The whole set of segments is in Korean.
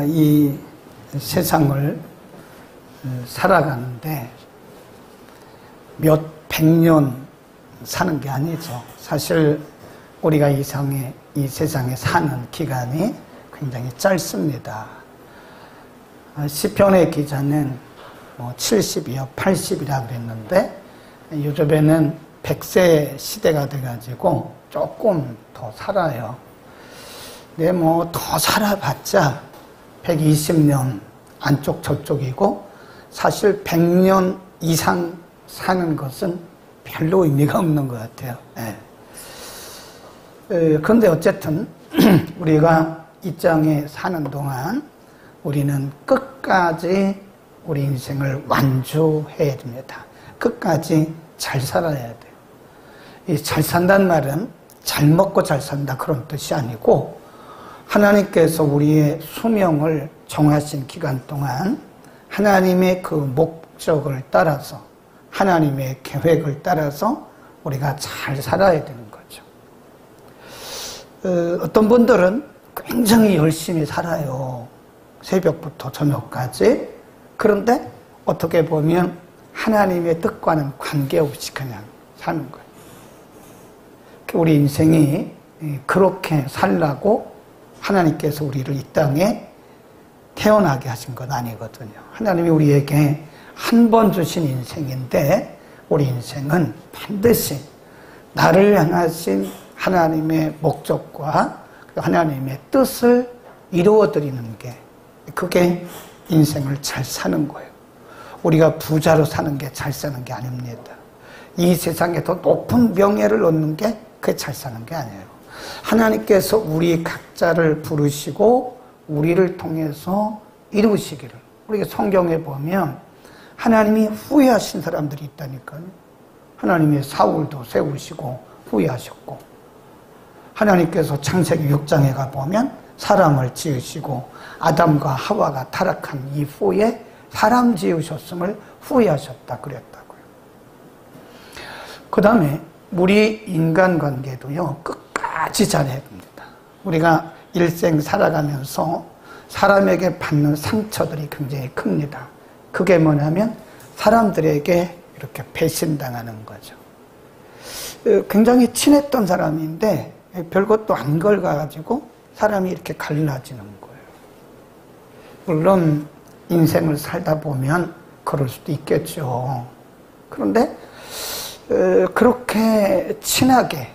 이 세상을 살아가는데 몇 백 년 사는 게 아니죠. 사실 우리가 이 세상에 사는 기간이 굉장히 짧습니다. 시편의 기자는 70이요, 80이라 그랬는데 요즘에는 100세 시대가 돼가지고 조금 더 살아요. 근데 더 살아봤자 120년 안쪽 저쪽이고 사실 100년 이상 사는 것은 별로 의미가 없는 것 같아요. 그런데 어쨌든 우리가 이 땅에 사는 동안 우리는 끝까지 우리 인생을 완주해야 됩니다. 끝까지 잘 살아야 돼요. 이 잘 산다는 말은 잘 먹고 잘 산다 그런 뜻이 아니고 하나님께서 우리의 수명을 정하신 기간 동안 하나님의 그 목적을 따라서 하나님의 계획을 따라서 우리가 잘 살아야 되는 거죠. 어떤 분들은 굉장히 열심히 살아요. 새벽부터 저녁까지. 그런데 어떻게 보면 하나님의 뜻과는 관계없이 그냥 사는 거예요. 우리 인생이 그렇게 살라고 하나님께서 우리를 이 땅에 태어나게 하신 건 아니거든요. 하나님이 우리에게 한 번 주신 인생인데 우리 인생은 반드시 나를 향하신 하나님의 목적과 하나님의 뜻을 이루어드리는 게 그게 인생을 잘 사는 거예요. 우리가 부자로 사는 게 잘 사는 게 아닙니다. 이 세상에 더 높은 명예를 얻는 게 그게 잘 사는 게 아니에요. 하나님께서 우리 각자를 부르시고 우리를 통해서 이루시기를. 우리가 성경에 보면 하나님이 후회하신 사람들이 있다니까요. 하나님이 사울도 세우시고 후회하셨고 하나님께서 창세기 6장에 가보면 사람을 지으시고 아담과 하와가 타락한 이후에 사람 지으셨음을 후회하셨다 그랬다고요. 그 다음에 우리 인간관계도요 끝까지 잘해야 됩니다. 우리가 일생 살아가면서 사람에게 받는 상처들이 굉장히 큽니다. 그게 뭐냐면 사람들에게 이렇게 배신당하는 거죠. 굉장히 친했던 사람인데 별것도 안 걸가지고 사람이 이렇게 갈라지는 거예요. 물론 인생을 살다 보면 그럴 수도 있겠죠. 그런데 그렇게 친하게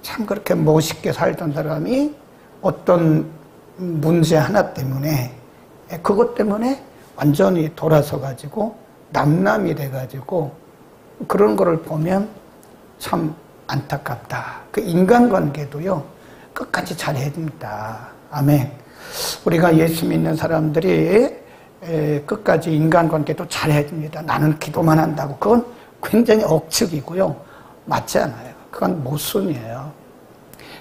참 그렇게 멋있게 살던 사람이 어떤 문제 하나 때문에 그것 때문에 완전히 돌아서 가지고 남남이 돼 가지고 그런 거를 보면 참 안타깝다. 그 인간관계도요 끝까지 잘해야 됩니다. 아멘. 우리가 예수 믿는 사람들이 끝까지 인간관계도 잘해야 됩니다. 나는 기도만 한다고 그건 굉장히 억측이고요. 맞지 않아요. 그건 모순이에요.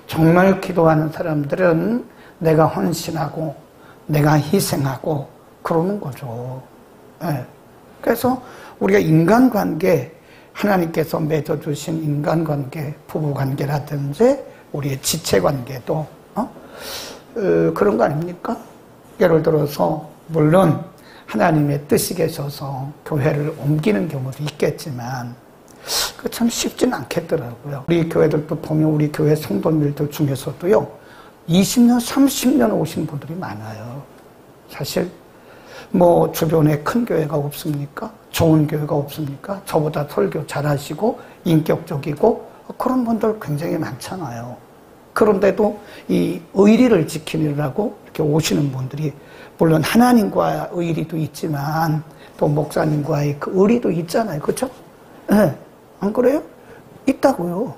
정말 기도하는 사람들은 내가 헌신하고 내가 희생하고 그러는 거죠. 그래서 우리가 인간관계 하나님께서 맺어주신 인간관계 부부관계라든지 우리의 지체관계도 그런 거 아닙니까? 예를 들어서 물론 하나님의 뜻이 계셔서 교회를 옮기는 경우도 있겠지만 그 참 쉽지는 않겠더라고요. 우리 교회들도 보면 우리 교회 성도님들 중에서도요 20년 30년 오신 분들이 많아요. 사실 주변에 큰 교회가 없습니까? 좋은 교회가 없습니까? 저보다 설교 잘하시고 인격적이고 그런 분들 굉장히 많잖아요. 그런데도 이 의리를 지키느라고 이렇게 오시는 분들이 물론 하나님과 의리도 있지만 또 목사님과의 그 의리도 있잖아요. 그렇죠? 안 그래요? 있다고요.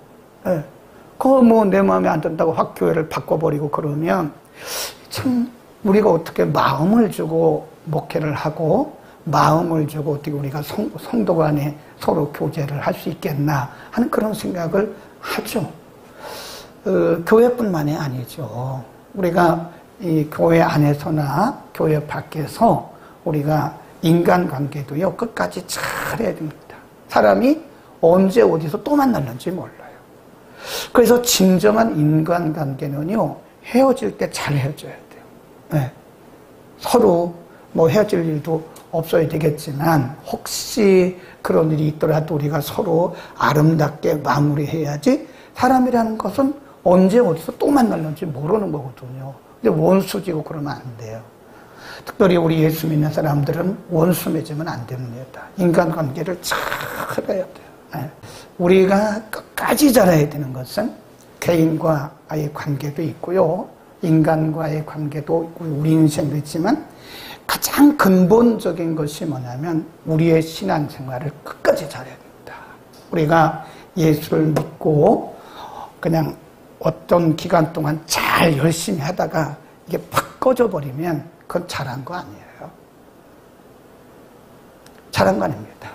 그거 내 마음에 안 든다고 확 교회를 바꿔버리고 그러면 참 우리가 어떻게 마음을 주고 목회를 하고 마음을 주고 어떻게 우리가 성도 간에 서로 교제를 할 수 있겠나 하는 그런 생각을 하죠. 교회뿐만이 아니죠. 우리가 이 교회 안에서나 교회 밖에서 우리가 인간관계도요 끝까지 잘해야 됩니다. 사람이 언제 어디서 또 만날는지 몰라요. 그래서 진정한 인간관계는요 헤어질 때 잘 헤어져야 돼요. 서로 뭐 헤어질 일도 없어야 되겠지만 혹시 그런 일이 있더라도 우리가 서로 아름답게 마무리해야지. 사람이라는 것은 언제 어디서 또 만날는지 모르는 거거든요. 근데 원수지고 그러면 안 돼요. 특별히 우리 예수 믿는 사람들은 원수 맺으면 안 됩니다. 인간관계를 잘해야 돼요. 우리가 끝까지 잘해야 되는 것은 개인과의 관계도 있고요. 인간과의 관계도 있고 우리 인생도 있지만 가장 근본적인 것이 뭐냐면 우리의 신앙생활을 끝까지 잘해야 됩니다. 우리가 예수를 믿고 그냥 어떤 기간 동안 잘 열심히 하다가 이게 팍 꺼져버리면 그건 잘한 거 아니에요. 잘한 거 아닙니다.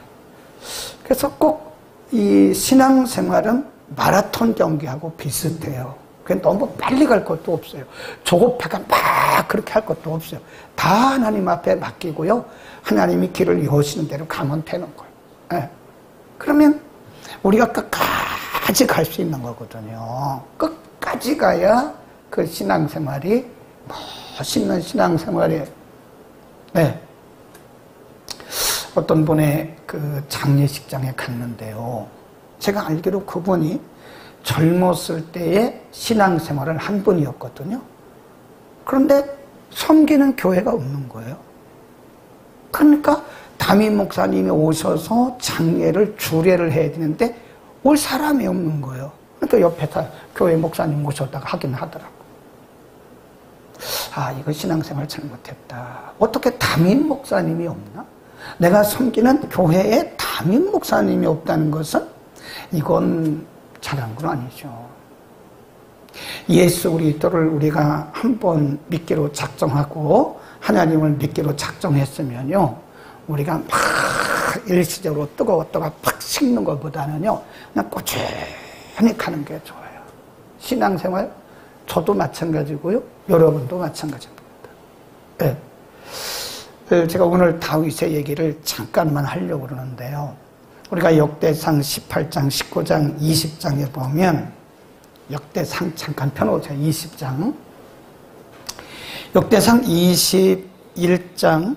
그래서 꼭 이 신앙생활은 마라톤 경기하고 비슷해요. 그냥 너무 빨리 갈 것도 없어요. 조급하게 막 그렇게 할 것도 없어요. 다 하나님 앞에 맡기고요. 하나님이 길을 여시는 대로 가면 되는 거예요. 네. 그러면 우리가 끝까지 갈 수 있는 거거든요. 끝까지 가야 그 신앙생활이 멋있는 신앙생활이. 네. 어떤 분의 그 장례식장에 갔는데요. 제가 알기로 그분이 젊었을 때의 신앙생활을 한 분이었거든요. 그런데 섬기는 교회가 없는 거예요. 그러니까 담임 목사님이 오셔서 장례를 주례를 해야 되는데 올 사람이 없는 거예요. 그러니까 옆에서 교회 목사님 모셨다가 하긴 하더라고요. 아, 이거 신앙생활 잘못했다. 어떻게 담임 목사님이 없나? 내가 섬기는 교회에 담임 목사님이 없다는 것은 이건 잘한 건 아니죠. 예수 그리스도를 우리가 한번 믿기로 작정하고 하나님을 믿기로 작정했으면요, 우리가 막 일시적으로 뜨거웠다가 팍 식는 것보다는요, 그냥 꾸준히 가는 게 좋아요. 신앙생활 저도 마찬가지고요, 여러분도 마찬가지입니다. 네. 제가 오늘 다윗의 얘기를 잠깐만 하려고 그러는데요. 우리가 역대상 18장, 19장, 20장에 보면 역대상 잠깐 펴놓으세요. 20장. 역대상 21장,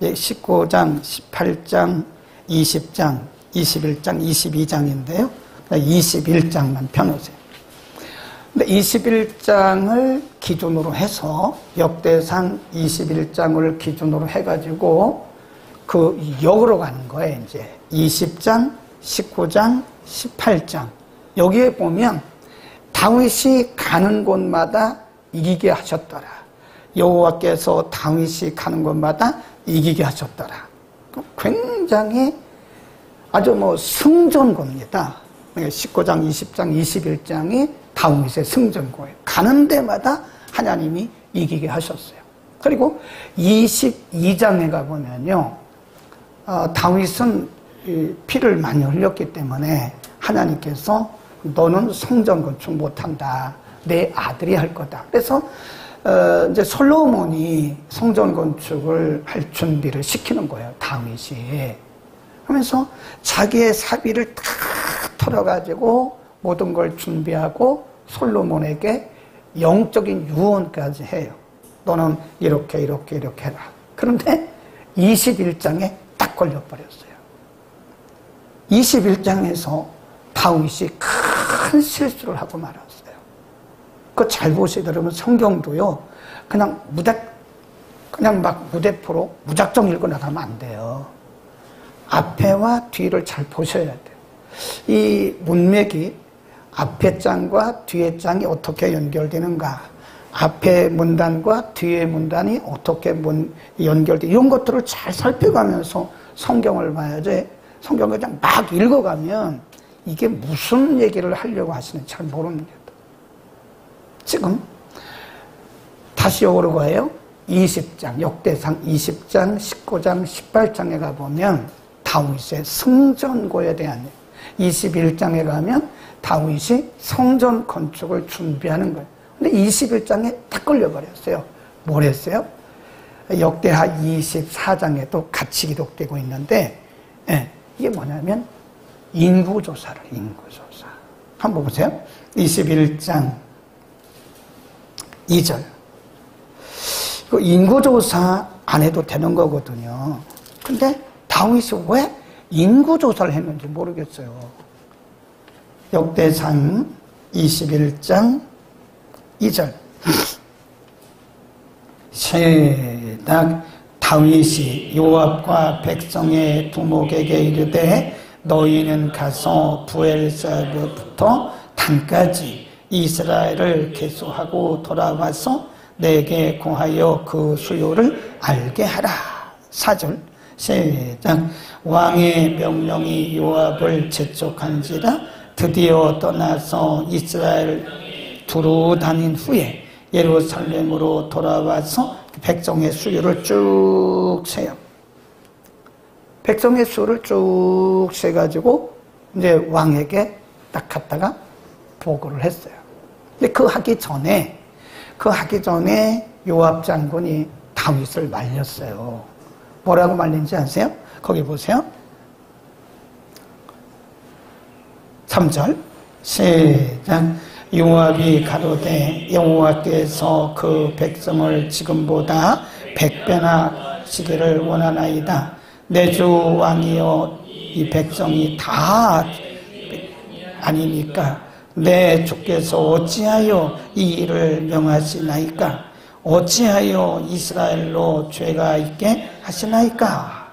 19장, 18장, 20장, 21장, 22장인데요. 21장만 펴놓으세요. 근데 21장을 기준으로 해서 역대상 21장을 기준으로 해가지고 그 역으로 가는 거예요. 이제 20장, 19장, 18장 여기에 보면 다윗이 가는 곳마다 이기게 하셨더라. 여호와께서 다윗이 가는 곳마다 이기게 하셨더라. 굉장히 아주 뭐 승전고입니다. 19장, 20장, 21장이 다윗의 승전고예요. 가는 데마다 하나님이 이기게 하셨어요. 그리고 22장에 가보면요, 다윗은 피를 많이 흘렸기 때문에 하나님께서 너는 성전 건축 못한다. 내 아들이 할 거다. 그래서 이제 솔로몬이 성전 건축을 할 준비를 시키는 거예요. 다윗이. 그러면서 자기의 사비를 다 털어가지고 모든 걸 준비하고 솔로몬에게 영적인 유언까지 해요. 너는 이렇게 이렇게 이렇게 해라. 그런데 21장에 딱 걸려버렸어요. 21장에서 다윗이 큰 실수를 하고 말았어요. 그거 잘 보시더라면 성경도요, 그냥 막 무대포로 무작정 읽고 나가면 안 돼요. 앞에와 뒤를 잘 보셔야 돼요. 이 문맥이 앞에 장과 뒤에 장이 어떻게 연결되는가, 앞에 문단과 뒤에 문단이 어떻게 연결돼, 이런 것들을 잘 살펴가면서 성경을 봐야지. 성경을 그냥 막 읽어가면 이게 무슨 얘기를 하려고 하시는지 잘 모릅니다. 지금 다시 오르고 해요. 20장, 역대상 20장, 19장, 18장에 가보면 다윗의 승전고에 대한, 21장에 가면 다윗이 성전 건축을 준비하는 거예요. 근데 21장에 딱 걸려버렸어요. 뭘 했어요? 역대하 24장에도 같이 기록되고 있는데, 이게 뭐냐면 인구조사를, 인구조사. 한번 보세요. 21장 2절. 그 인구조사 안 해도 되는 거거든요. 근데 다윗이 왜 인구조사를 했는지 모르겠어요. 역대상 21장 2절 시작. 다윗이 요압과 백성의 두목에게 이르되 너희는 가서 부엘세바부터 단까지 이스라엘을 계수하고 돌아와서 내게 고하여 그 수요를 알게 하라. 4절 시작. 왕의 명령이 요압을 재촉한지라 드디어 떠나서 이스라엘 두루 다닌 후에 예루살렘으로 돌아와서 백성의 수요를 쭉 세요. 백성의 수요를 쭉 세가지고 이제 왕에게 딱 갖다가 보고를 했어요. 근데 그 하기 전에 요압 장군이 다윗을 말렸어요. 뭐라고 말린지 아세요? 거기 보세요. 3절 시작. 요압이 가로되 여호와께서 그 백성을 지금보다 100배나 시기를 원하나이다. 내 주 왕이여 이 백성이 다 아니니까 내 주께서 어찌하여 이 일을 명하시나이까? 어찌하여 이스라엘로 죄가 있게 하시나이까?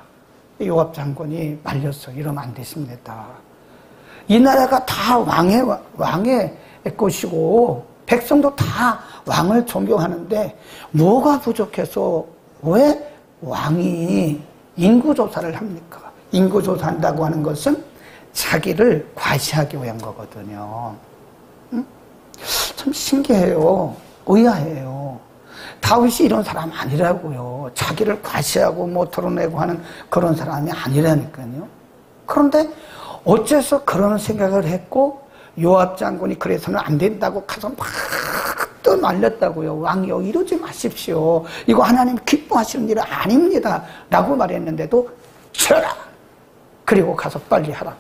요압 장군이 말렸어. 이러면 안 되십니다. 이 나라가 다 왕의 것이고 백성도 다 왕을 존경하는데 뭐가 부족해서 왜 왕이 인구조사를 합니까? 인구조사한다고 하는 것은 자기를 과시하기 위한 거거든요. 응? 참 신기해요. 의아해요. 다윗이 이런 사람 아니라고요. 자기를 과시하고 뭐 드러내고 하는 그런 사람이 아니라니까요. 그런데 어째서 그런 생각을 했고 요압 장군이 그래서는 안 된다고 가서 막 또 말렸다고요. 왕이여 이러지 마십시오. 이거 하나님 기뻐하시는 일은 아닙니다. 라고 말했는데도 쳐라. 그리고 가서 빨리 하라고.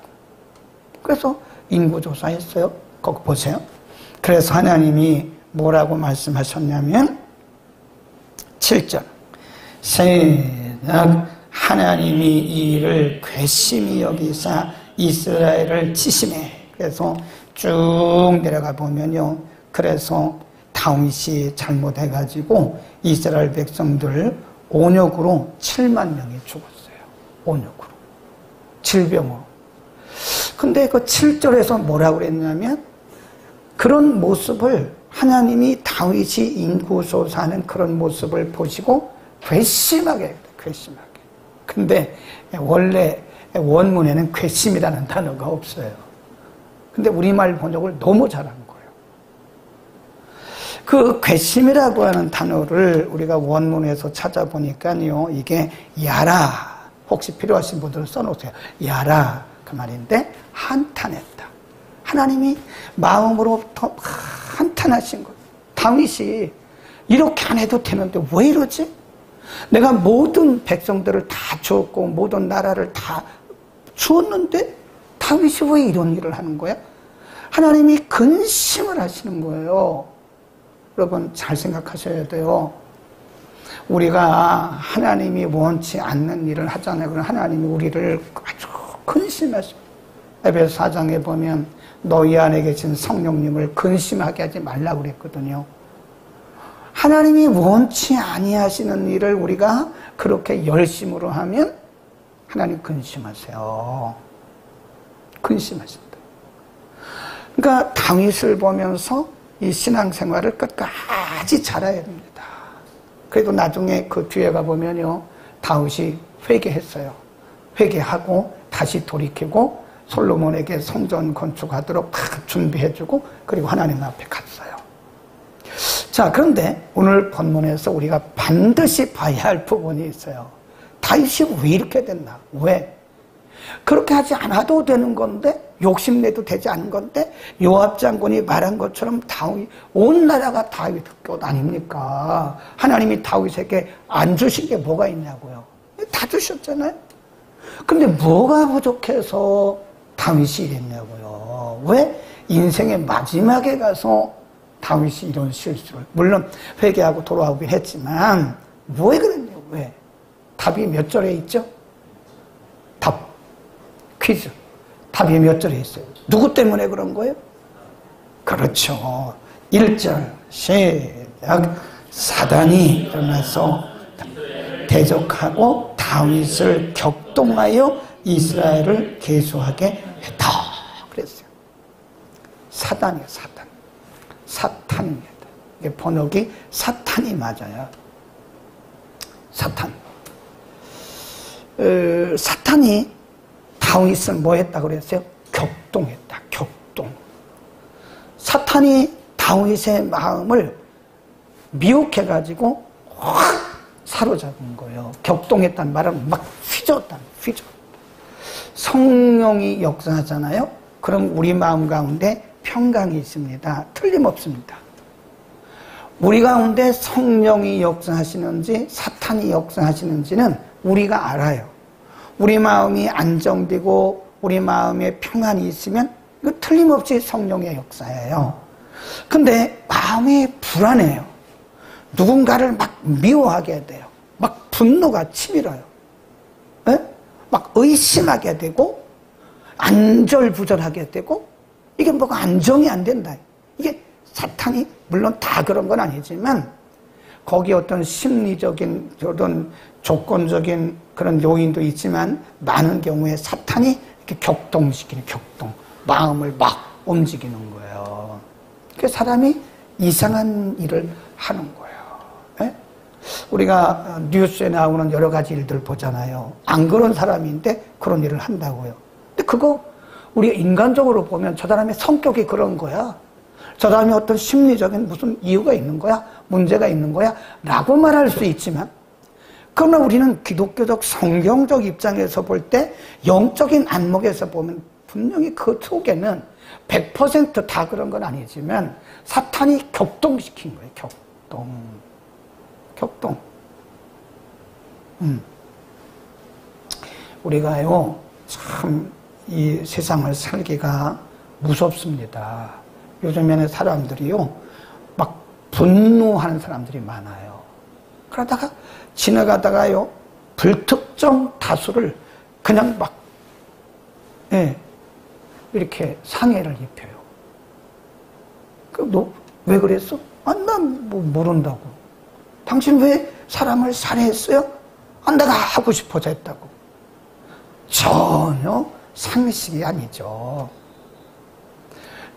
그래서 인구조사했어요. 거기 보세요. 그래서 하나님이 뭐라고 말씀하셨냐면 7절 시작. 하나님이 이 일을 괘씸히 여기사 이스라엘을 치심해. 그래서 쭉 내려가 보면요. 그래서 다윗이 잘못해가지고 이스라엘 백성들 온역으로 7만 명이 죽었어요. 온역으로. 질병으로. 근데 그 7절에서 뭐라고 그랬냐면 그런 모습을 하나님이 다윗이 인구조사하는 그런 모습을 보시고 괘씸하게. 근데 원래 원문에는 괘씸이라는 단어가 없어요. 근데 우리말 번역을 너무 잘한 거예요. 그 괘씸이라고 하는 단어를 우리가 원문에서 찾아보니까요. 이게 야라. 혹시 필요하신 분들은 써놓으세요. 야라. 그 말인데 한탄했다. 하나님이 마음으로부터 한탄하신 거예요. 다윗이 이렇게 안 해도 되는데 왜 이러지? 내가 모든 백성들을 다 주었고 모든 나라를 다 주었는데 다윗이 왜 이런 일을 하는 거야? 하나님이 근심을 하시는 거예요. 여러분 잘 생각하셔야 돼요. 우리가 하나님이 원치 않는 일을 하잖아요. 그럼 하나님이 우리를 아주 근심하십니다. 에베소 4장에 보면 너희 안에 계신 성령님을 근심하게 하지 말라고 그랬거든요. 하나님이 원치 아니하시는 일을 우리가 그렇게 열심으로 하면 하나님 근심하세요. 근심하신다. 그러니까 다윗을 보면서 이 신앙생활을 끝까지 잘해야 됩니다. 그래도 나중에 그 뒤에 가보면요. 다윗이 회개했어요. 회개하고 다시 돌이키고 솔로몬에게 성전 건축하도록 다 준비해주고 그리고 하나님 앞에 갔어요. 자, 그런데 오늘 본문에서 우리가 반드시 봐야 할 부분이 있어요. 다윗이 왜 이렇게 됐나? 왜? 그렇게 하지 않아도 되는 건데 욕심내도 되지 않은 건데 요압 장군이 말한 것처럼 다윗 온 나라가 다윗 것 아닙니까? 하나님이 다윗에게 안 주신 게 뭐가 있냐고요. 다 주셨잖아요. 근데 뭐가 부족해서 다윗이 이랬냐고요. 왜? 인생의 마지막에 가서 다윗이 이런 실수를 물론 회개하고 돌아오긴 했지만 왜 그랬냐고. 왜? 답이 몇 절에 있죠? 답. 퀴즈. 답이 몇 절에 있어요? 누구 때문에 그런 거예요? 그렇죠. 1절 시작. 사단이 일어나서 대적하고 다윗을 격동하여 이스라엘을 계수하게 했다. 그랬어요. 사단이에요. 사단. 사탄입니다. 이게 번역이 사탄이 맞아요. 사탄. 사탄이 다윗을 뭐 했다고 그랬어요? 격동했다. 격동. 사탄이 다윗의 마음을 미혹해가지고 확 사로잡은 거예요. 격동했다는 말은 막 휘저었다. 성령이 역사하잖아요. 그럼 우리 마음 가운데 평강이 있습니다. 틀림없습니다. 우리 가운데 성령이 역사하시는지 사탄이 역사하시는지는 우리가 알아요. 우리 마음이 안정되고 우리 마음에 평안이 있으면 이거 틀림없이 성령의 역사예요. 근데 마음이 불안해요. 누군가를 막 미워하게 돼요. 막 분노가 치밀어요. 네? 막 의심하게 되고 안절부절하게 되고 이게 뭐가 안정이 안 된다. 이게 사탄이 물론 다 그런 건 아니지만 거기에 어떤 심리적인 어떤 조건적인 그런 요인도 있지만 많은 경우에 사탄이 이렇게 격동시키는 격동 마음을 막 움직이는 거예요. 그 사람이 이상한 일을 하는 거예요. 네? 우리가 뉴스에 나오는 여러 가지 일들 보잖아요. 안 그런 사람인데 그런 일을 한다고요. 근데 그거 우리가 인간적으로 보면 저 사람의 성격이 그런 거야. 저 사람이 어떤 심리적인 무슨 이유가 있는 거야? 문제가 있는 거야? 라고 말할 수 있지만 그러나 우리는 기독교적 성경적 입장에서 볼 때 영적인 안목에서 보면 분명히 그 속에는 100% 다 그런 건 아니지만 사탄이 격동시킨 거예요. 격동. 우리가요 참 이 세상을 살기가 무섭습니다. 요즘에는 사람들이요 막 분노하는 사람들이 많아요. 그러다가 지나가다가요 불특정 다수를 그냥 막 이렇게 상해를 입혀요. 너 왜 그랬어? 난 뭐 모른다고. 당신 왜 사람을 살해했어요? 내가 하고 싶어서 했다고. 전혀 상식이 아니죠.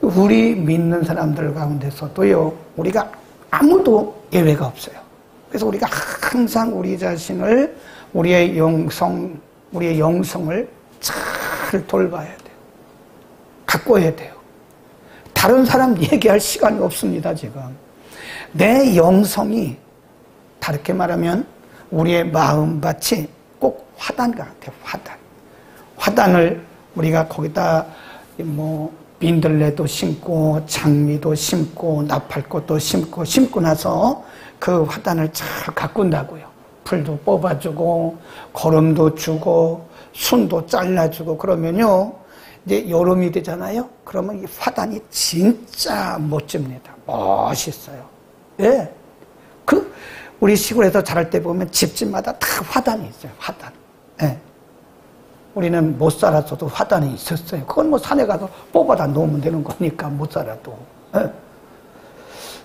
우리 믿는 사람들 가운데서도요 우리가 아무도 예외가 없어요. 그래서 우리가 항상 우리 자신을 우리의 영성을 잘 돌봐야 돼요. 가꿔야 돼요. 다른 사람 얘기할 시간이 없습니다. 지금 내 영성이 다르게 말하면 우리의 마음밭이 꼭 화단 같아요. 화단을 우리가 거기다 뭐 민들레도 심고 장미도 심고 나팔꽃도 심고 나서 그 화단을 잘 가꾼다고요. 풀도 뽑아주고 거름도 주고 순도 잘라주고 그러면요 이제 여름이 되잖아요. 그러면 이 화단이 진짜 멋집니다. 멋있어요. 예. 우리 시골에서 자랄 때 보면 집집마다 다 화단이 있어요. 화단. 예. 우리는 못 살았어도 화단이 있었어요. 그건 뭐 산에 가서 뽑아다 놓으면 되는 거니까 못 살아도. 예.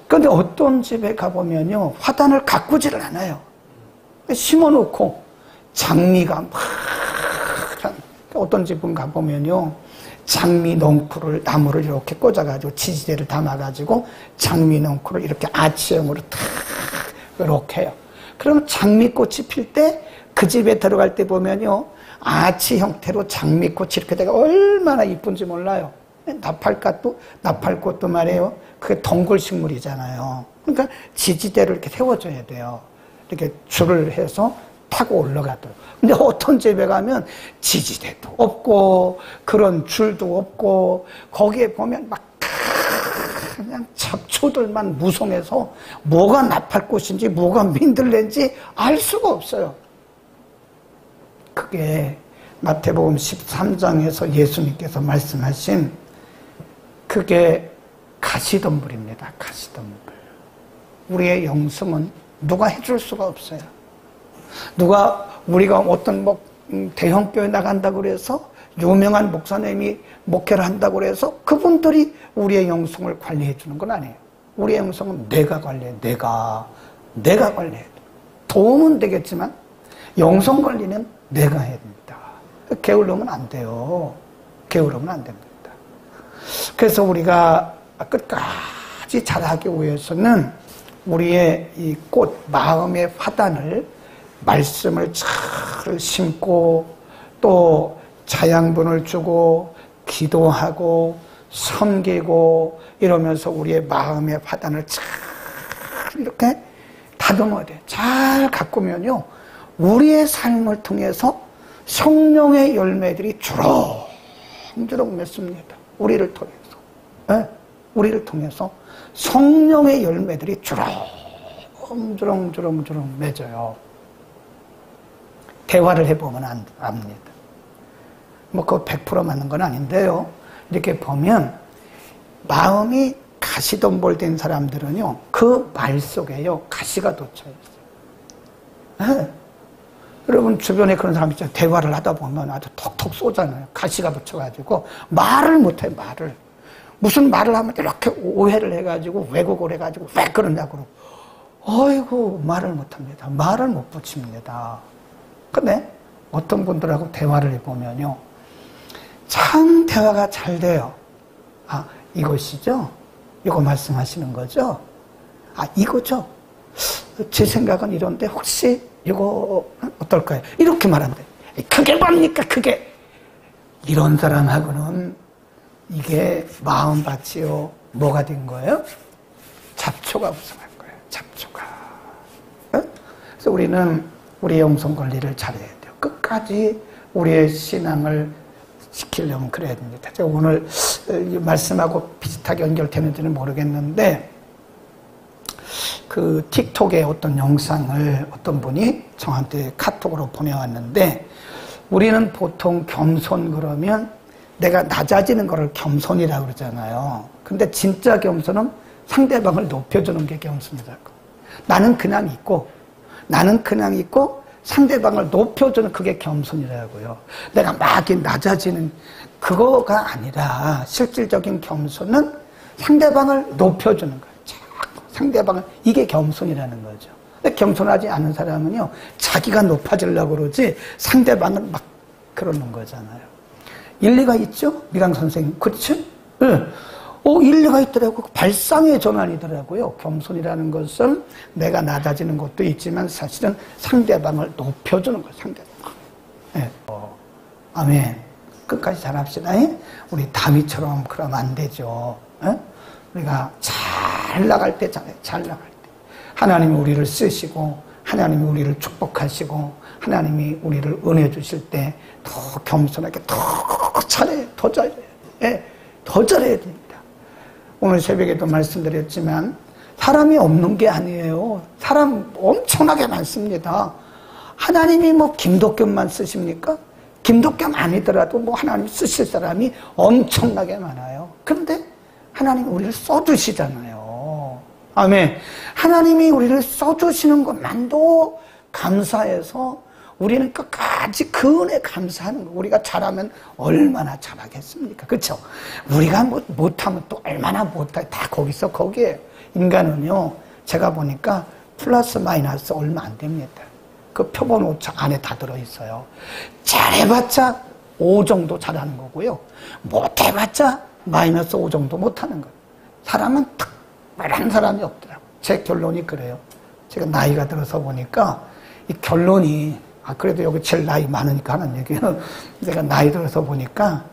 그런데 어떤 집에 가보면요 화단을 가꾸지를 않아요. 심어놓고 장미가 막 어떤 집은 가보면요 장미 넝쿨을 나무를 이렇게 꽂아가지고 지지대를 담아가지고 장미 넝쿨을 이렇게 아치형으로 탁 이렇게 해요. 그러면 장미꽃이 필 때 그 집에 들어갈 때 보면요 아치 형태로 장미꽃이 이렇게 되가 얼마나 이쁜지 몰라요. 나팔꽃도 말이에요. 그게 덩굴식물이잖아요. 그러니까 지지대를 이렇게 세워줘야 돼요. 이렇게 줄을 해서 타고 올라가도록. 근데 어떤 집에 가면 지지대도 없고 그런 줄도 없고 거기에 보면 막 그냥 잡초들만 무성해서 뭐가 나팔꽃인지 뭐가 민들레인지 알 수가 없어요. 그게 마태복음 13장에서 예수님께서 말씀하신 그게 가시덤불입니다. 가시덤불. 우리의 영성은 누가 해줄 수가 없어요. 누가 우리가 어떤 대형교회 나간다고 그래서 유명한 목사님이 목회를 한다고 그래서 그분들이 우리의 영성을 관리해 주는 건 아니에요. 우리의 영성은 내가 관리해. 내가 관리해. 도움은 되겠지만 영성 관리는 내가 해야 됩니다. 게으르면 안 돼요. 게으르면 안 됩니다. 그래서 우리가 끝까지 잘하기 위해서는 우리의 이 꽃, 마음의 화단을, 말씀을 잘 심고 또 자양분을 주고 기도하고 섬기고 이러면서 우리의 마음의 화단을 잘 이렇게 다듬어야 돼요. 잘 가꾸면요, 우리의 삶을 통해서 성령의 열매들이 주렁주렁 맺습니다. 우리를 통해서. 네? 우리를 통해서 성령의 열매들이 주렁주렁 맺어요. 대화를 해보면 압니다. 그거 100% 맞는 건 아닌데요. 이렇게 보면 마음이 가시덤불된 사람들은요, 그 말 속에요, 가시가 돋쳐 있어요. 네. 여러분 주변에 그런 사람 있잖아요. 대화를 하다 보면 아주 톡톡 쏘잖아요. 가시가 붙여가지고 말을 못해. 말을 무슨 말을 하면 이렇게 오해를 해가지고 왜곡을 해가지고 왜 그러냐고 그러고, 어이구 말을 못합니다. 말을 못 붙입니다. 근데 어떤 분들하고 대화를 해보면요, 참 대화가 잘 돼요. 아, 이것이죠? 이거 말씀하시는 거죠? 아, 이거죠? 제 생각은 이런데 혹시 이거 어떨까요? 이렇게 말한대. 그게 뭡니까 그게? 이런 사람하고는 이게 마음밭이요, 뭐가 된 거예요? 잡초가 우승한 거예요. 잡초가. 그래서 우리는 우리 영성 관리를 잘해야 돼요. 끝까지 우리의 신앙을 지키려면 그래야 됩니다. 제가 오늘 말씀하고 비슷하게 연결되는지는 모르겠는데, 그 틱톡에 어떤 영상을 어떤 분이 저한테 카톡으로 보내왔는데, 우리는 보통 겸손 그러면 내가 낮아지는 거를 겸손이라고 그러잖아요. 근데 진짜 겸손은 상대방을 높여주는 게 겸손이라고. 나는 그냥 있고 상대방을 높여주는 그게 겸손이라고요. 내가 막 낮아지는 그거가 아니라 실질적인 겸손은 상대방을 높여주는 거예요. 상대방을, 이게 겸손이라는 거죠. 근데 겸손하지 않은 사람은요, 자기가 높아지려고 그러지 상대방을 막 그러는 거잖아요. 일리가 있죠? 미랑 선생님. 그렇죠? 네. 일리가 있더라고요. 발상의 전환이더라고요. 겸손이라는 것은 내가 낮아지는 것도 있지만 사실은 상대방을 높여주는 거예요. 상대방. 네. 아멘. 끝까지 잘합시다. 우리 다윗처럼 그러면 안 되죠. 네? 우리가 잘 나갈 때 잘해. 잘 나갈 때. 하나님이 우리를 쓰시고 하나님이 우리를 축복하시고 하나님이 우리를 은혜 주실 때 더 겸손하게 더 잘해. 더 잘해. 네. 더 잘해야 됩니다. 오늘 새벽에도 말씀드렸지만 사람이 없는 게 아니에요. 사람 엄청나게 많습니다. 하나님이 김덕겸만 쓰십니까? 김덕겸 아니더라도 하나님 쓰실 사람이 엄청나게 많아요. 그런데 하나님이 우리를 써주시잖아요. 아멘. 하나님이 우리를 써주시는 것만도 감사해서 우리는 끝까지 그 은혜 감사하는 거. 우리가 잘하면 얼마나 잘하겠습니까? 그렇죠? 우리가 못하면 또 얼마나 못해. 다 거기서 거기에요. 인간은요, 제가 보니까 플러스 마이너스 얼마 안 됩니다. 그 표본 오차 안에 다 들어있어요. 잘해봤자 5 정도 잘하는 거고요. 못해봤자 마이너스 5 정도 못하는 거예요. 사람은 특별한 사람이 없더라고요. 제 결론이 그래요. 제가 나이가 들어서 보니까 이 결론이, 그래도 여기 제일 나이 많으니까 하는 얘기는, 내가 나이 들어서 보니까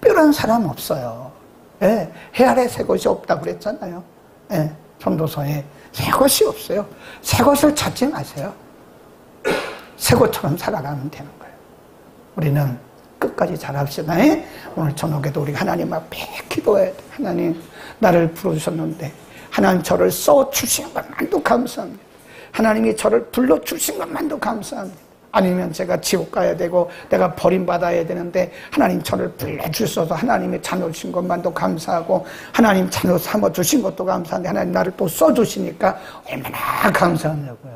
특별한 사람 없어요. 예, 해 아래 새 것이 없다고 그랬잖아요. 예, 전도서에 새 것이 없어요. 새 것을 찾지 마세요. 새 것처럼 살아가면 되는 거예요. 우리는 끝까지 잘합시다. 오늘 저녁에도 우리 하나님 앞에 기도해야 돼. 하나님, 나를 부르셨는데 하나님 저를 써주신 것만도 감사합니다. 하나님이 저를 불러주신 것만도 감사합니다. 아니면 제가 지옥 가야 되고 내가 버림받아야 되는데 하나님 저를 불러주셔서 하나님의 자녀신 것만도 감사하고 하나님 자녀 삼아주신 것도 감사한데 하나님 나를 또 써주시니까 얼마나 감사하냐고요.